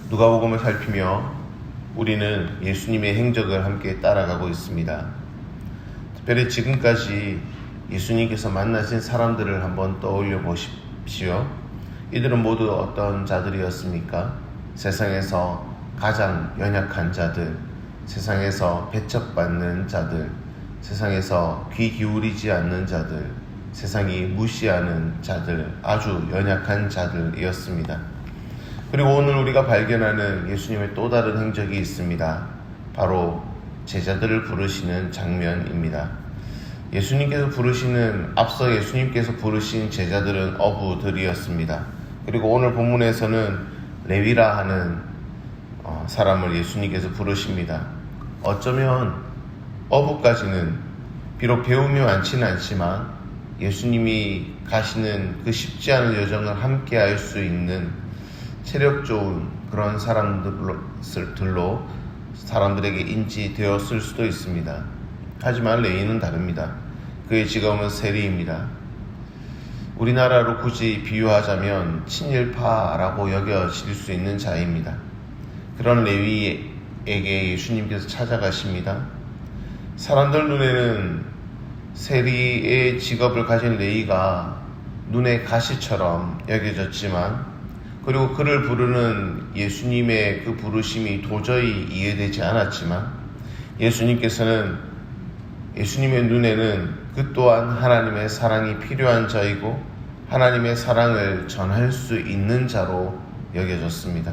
누가복음을 살피며 우리는 예수님의 행적을 함께 따라가고 있습니다. 특별히 지금까지 예수님께서 만나신 사람들을 한번 떠올려 보십시오. 이들은 모두 어떤 자들이었습니까? 세상에서 가장 연약한 자들, 세상에서 배척받는 자들, 세상에서 귀 기울이지 않는 자들, 세상이 무시하는 자들, 아주 연약한 자들이었습니다. 그리고 오늘 우리가 발견하는 예수님의 또 다른 행적이 있습니다. 바로 제자들을 부르시는 장면입니다. 앞서 예수님께서 부르신 제자들은 어부들이었습니다. 그리고 오늘 본문에서는 레위라 하는 사람을 예수님께서 부르십니다. 어쩌면 어부까지는 비록 배움이 많지는 않지만 예수님이 가시는 그 쉽지 않은 여정을 함께 할 수 있는 체력 좋은 그런 사람들로 사람들에게 인지되었을 수도 있습니다. 하지만 레위는 다릅니다. 그의 직업은 세리입니다. 우리나라로 굳이 비유하자면 친일파라고 여겨질 수 있는 자입니다. 그런 레위에게 예수님께서 찾아가십니다. 사람들 눈에는 세리의 직업을 가진 레위가 눈의 가시처럼 여겨졌지만, 그리고 그를 부르는 예수님의 그 부르심이 도저히 이해되지 않았지만, 예수님의 눈에는 그 또한 하나님의 사랑이 필요한 자이고 하나님의 사랑을 전할 수 있는 자로 여겨졌습니다.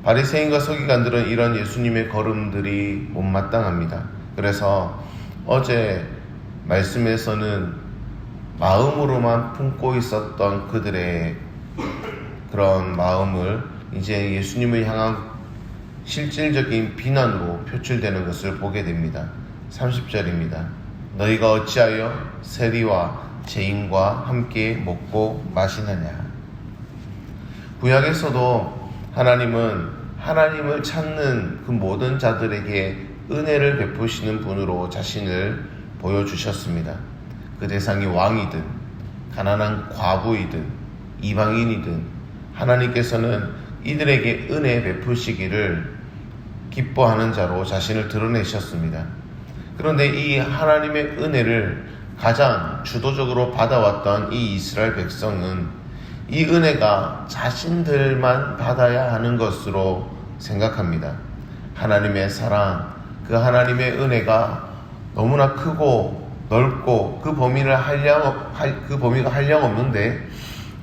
바리새인과 서기관들은 이런 예수님의 걸음들이 못마땅합니다. 그래서 어제 말씀에서는 마음으로만 품고 있었던 그들의 그런 마음을 이제 예수님을 향한 실질적인 비난으로 표출되는 것을 보게 됩니다. 30절입니다. 너희가 어찌하여 세리와 죄인과 함께 먹고 마시느냐. 구약에서도 하나님은 하나님을 찾는 그 모든 자들에게 은혜를 베푸시는 분으로 자신을 보여주셨습니다. 그 대상이 왕이든 가난한 과부이든 이방인이든 하나님께서는 이들에게 은혜 베푸시기를 기뻐하는 자로 자신을 드러내셨습니다. 그런데 이 하나님의 은혜를 가장 주도적으로 받아왔던 이 이스라엘 백성은 이 은혜가 자신들만 받아야 하는 것으로 생각합니다. 하나님의 사랑, 그 하나님의 은혜가 너무나 크고 넓고 그 범위가 한량없는데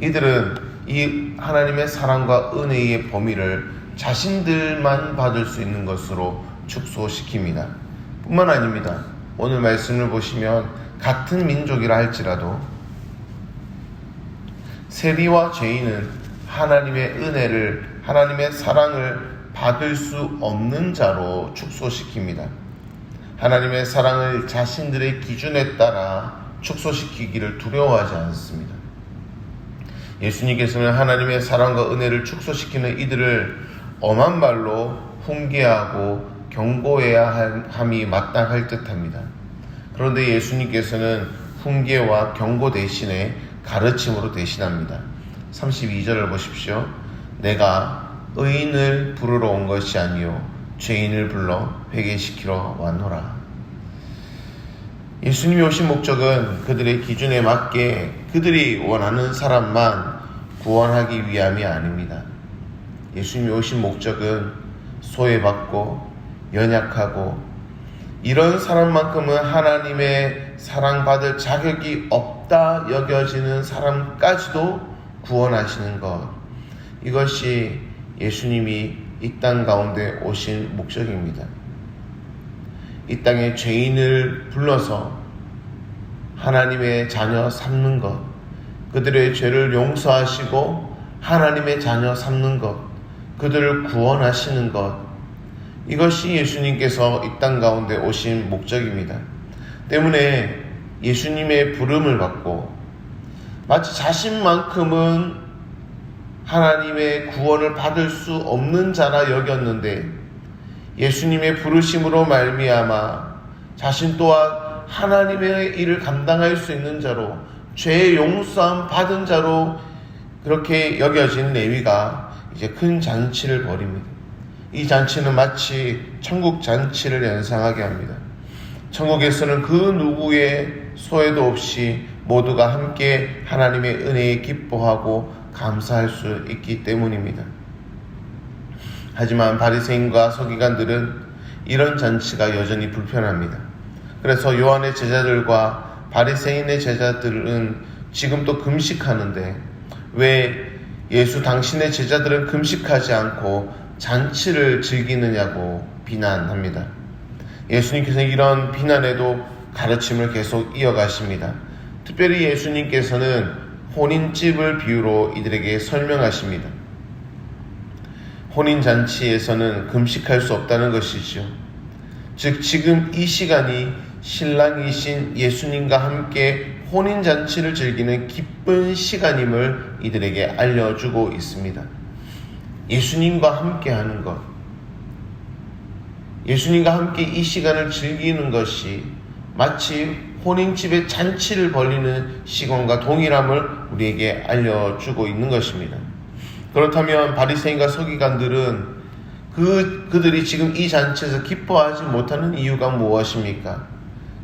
이들은 이 하나님의 사랑과 은혜의 범위를 자신들만 받을 수 있는 것으로 축소시킵니다. 뿐만 아닙니다. 오늘 말씀을 보시면 같은 민족이라 할지라도 세리와 죄인은 하나님의 은혜를, 하나님의 사랑을 받을 수 없는 자로 축소시킵니다. 하나님의 사랑을 자신들의 기준에 따라 축소시키기를 두려워하지 않습니다. 예수님께서는 하나님의 사랑과 은혜를 축소시키는 이들을 엄한 말로 훈계하고 경고해야 함이 마땅할 듯합니다. 그런데 예수님께서는 훈계와 경고 대신에 가르침으로 대신합니다. 32절을 보십시오. 내가 의인을 부르러 온 것이 아니요 죄인을 불러 회개시키러 왔노라. 예수님이 오신 목적은 그들의 기준에 맞게 그들이 원하는 사람만 구원하기 위함이 아닙니다. 예수님이 오신 목적은 소외받고 연약하고 이런 사람만큼은 하나님의 사랑받을 자격이 없다 여겨지는 사람까지도 구원하시는 것, 이것이 예수님이 이 땅 가운데 오신 목적입니다. 이 땅에 죄인을 불러서 하나님의 자녀 삼는 것, 그들의 죄를 용서하시고 하나님의 자녀 삼는 것, 그들을 구원하시는 것, 이것이 예수님께서 이 땅 가운데 오신 목적입니다. 때문에 예수님의 부름을 받고 마치 자신만큼은 하나님의 구원을 받을 수 없는 자라 여겼는데 예수님의 부르심으로 말미암아 자신 또한 하나님의 일을 감당할 수 있는 자로, 죄의 용서함 받은 자로 그렇게 여겨진 레위가 이제 큰 잔치를 벌입니다. 이 잔치는 마치 천국 잔치를 연상하게 합니다. 천국에서는 그 누구의 소외도 없이 모두가 함께 하나님의 은혜에 기뻐하고 감사할 수 있기 때문입니다. 하지만 바리새인과 서기관들은 이런 잔치가 여전히 불편합니다. 그래서 요한의 제자들과 바리새인의 제자들은 지금도 금식하는데 왜 예수 당신의 제자들은 금식하지 않고 잔치를 즐기느냐고 비난합니다. 예수님께서는 이런 비난에도 가르침을 계속 이어가십니다. 특별히 예수님께서는 혼인집을 비유로 이들에게 설명하십니다. 혼인잔치에서는 금식할 수 없다는 것이죠. 즉 지금 이 시간이 신랑이신 예수님과 함께 혼인잔치를 즐기는 기쁜 시간임을 이들에게 알려주고 있습니다. 예수님과 함께 하는 것, 예수님과 함께 이 시간을 즐기는 것이 마치 혼인집의 잔치를 벌리는 시간과 동일함을 우리에게 알려주고 있는 것입니다. 그렇다면 바리새인과 서기관들은 그들이 지금 이 잔치에서 기뻐하지 못하는 이유가 무엇입니까?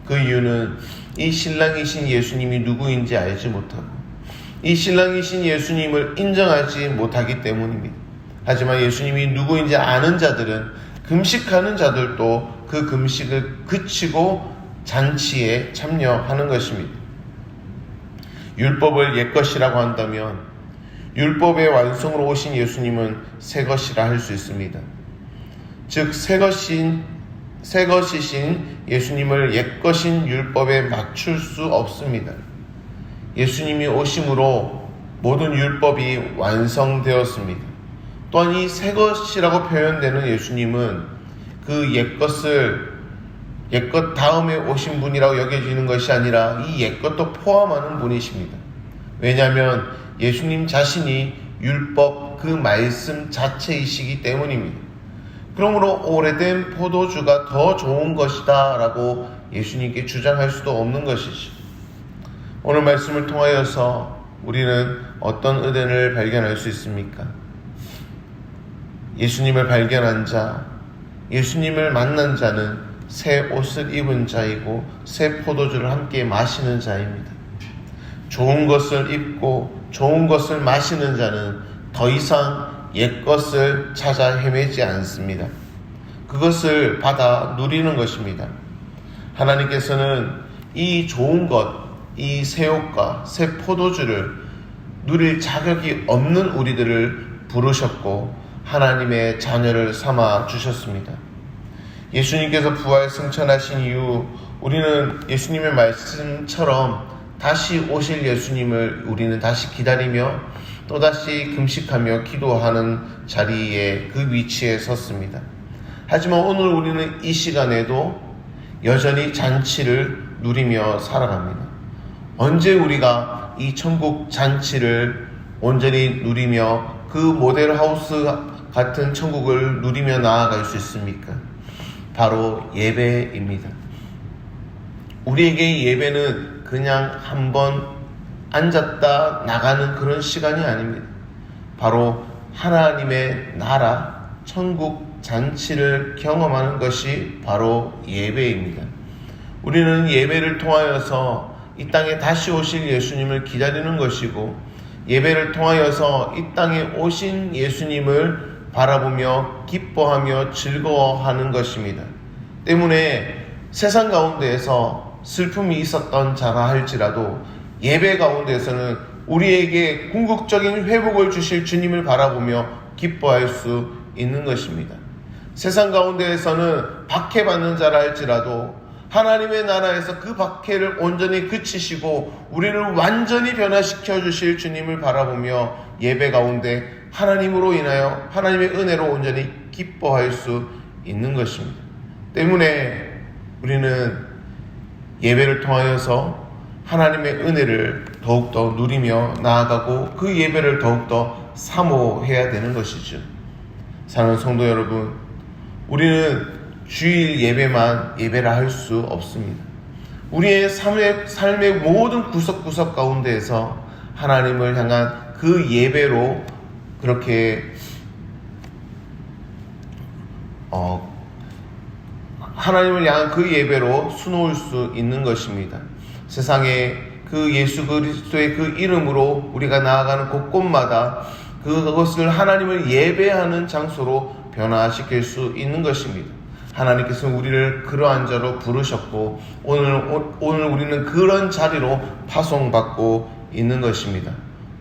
그 이유는 이 신랑이신 예수님이 누구인지 알지 못하고 이 신랑이신 예수님을 인정하지 못하기 때문입니다. 하지만 예수님이 누구인지 아는 자들은 금식하는 자들도 그 금식을 그치고 잔치에 참여하는 것입니다. 율법을 옛것이라고 한다면 율법의 완성으로 오신 예수님은 새것이라 할 수 있습니다. 즉 새것이신 예수님을 옛것인 율법에 맞출 수 없습니다. 예수님이 오심으로 모든 율법이 완성되었습니다. 또한 이 새것이라고 표현되는 예수님은 그 옛것 다음에 오신 분이라고 여겨지는 것이 아니라 이 옛것도 포함하는 분이십니다. 왜냐하면 예수님 자신이 율법 그 말씀 자체이시기 때문입니다. 그러므로 오래된 포도주가 더 좋은 것이다 라고 예수님께 주장할 수도 없는 것이죠. 오늘 말씀을 통하여서 우리는 어떤 은혜를 발견할 수 있습니까? 예수님을 발견한 자, 예수님을 만난 자는 새 옷을 입은 자이고 새 포도주를 함께 마시는 자입니다. 좋은 것을 입고 좋은 것을 마시는 자는 더 이상 옛것을 찾아 헤매지 않습니다. 그것을 받아 누리는 것입니다. 하나님께서는 이 좋은 것, 이 새 옷과 새 포도주를 누릴 자격이 없는 우리들을 부르셨고 하나님의 자녀를 삼아 주셨습니다. 예수님께서 부활 승천하신 이후 우리는 예수님의 말씀처럼 다시 오실 예수님을 우리는 다시 기다리며 또다시 금식하며 기도하는 자리에 그 위치에 섰습니다. 하지만 오늘 우리는 이 시간에도 여전히 잔치를 누리며 살아갑니다. 언제 우리가 이 천국 잔치를 온전히 누리며 그 모델하우스 같은 천국을 누리며 나아갈 수 있습니까? 바로 예배입니다. 우리에게 예배는 그냥 한번 앉았다 나가는 그런 시간이 아닙니다. 바로 하나님의 나라, 천국 잔치를 경험하는 것이 바로 예배입니다. 우리는 예배를 통하여서 이 땅에 다시 오실 예수님을 기다리는 것이고 예배를 통하여서 이 땅에 오신 예수님을 바라보며 기뻐하며 즐거워하는 것입니다. 때문에 세상 가운데에서 슬픔이 있었던 자라 할지라도 예배 가운데에서는 우리에게 궁극적인 회복을 주실 주님을 바라보며 기뻐할 수 있는 것입니다. 세상 가운데에서는 박해받는 자라 할지라도 하나님의 나라에서 그 박해를 온전히 그치시고 우리를 완전히 변화시켜 주실 주님을 바라보며 예배 가운데 하나님으로 인하여 하나님의 은혜로 온전히 기뻐할 수 있는 것입니다. 때문에 우리는 예배를 통하여서 하나님의 은혜를 더욱더 누리며 나아가고 그 예배를 더욱더 사모해야 되는 것이죠. 사랑하는 성도 여러분, 우리는 주일 예배만 예배라 할 수 없습니다. 우리의 삶의 모든 구석구석 가운데에서 하나님을 향한 그 예배로 그렇게 하나님을 향한 그 예배로 수놓을 수 있는 것입니다. 세상에 그 예수 그리스도의 그 이름으로 우리가 나아가는 곳곳마다 그것을 하나님을 예배하는 장소로 변화시킬 수 있는 것입니다. 하나님께서 우리를 그러한 자로 부르셨고 오늘 우리는 그런 자리로 파송받고 있는 것입니다.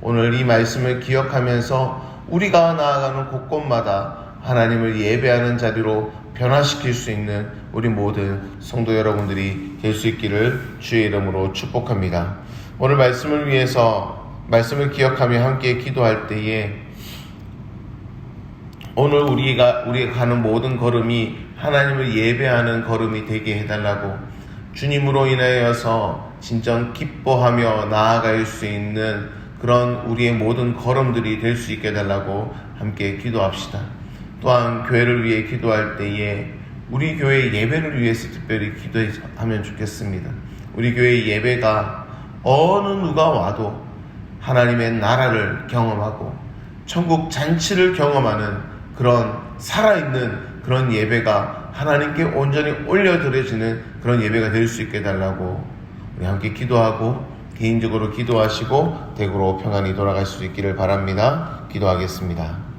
오늘 이 말씀을 기억하면서 우리가 나아가는 곳곳마다 하나님을 예배하는 자리로 변화시킬 수 있는 우리 모든 성도 여러분들이 될 수 있기를 주의 이름으로 축복합니다. 오늘 말씀을 말씀을 기억하며 함께 기도할 때에 오늘 우리가 가는 모든 걸음이 하나님을 예배하는 걸음이 되게 해달라고, 주님으로 인하여서 진정 기뻐하며 나아갈 수 있는 그런 우리의 모든 걸음들이 될 수 있게 해달라고 함께 기도합시다. 또한 교회를 위해 기도할 때에 우리 교회 예배를 위해서 특별히 기도하면 좋겠습니다. 우리 교회 예배가 어느 누가 와도 하나님의 나라를 경험하고 천국 잔치를 경험하는 그런 살아있는 그런 예배가 하나님께 온전히 올려드려지는 그런 예배가 될 수 있게 해달라고 우리 함께 기도하고 개인적으로 기도하시고 댁으로 평안히 돌아갈 수 있기를 바랍니다. 기도하겠습니다.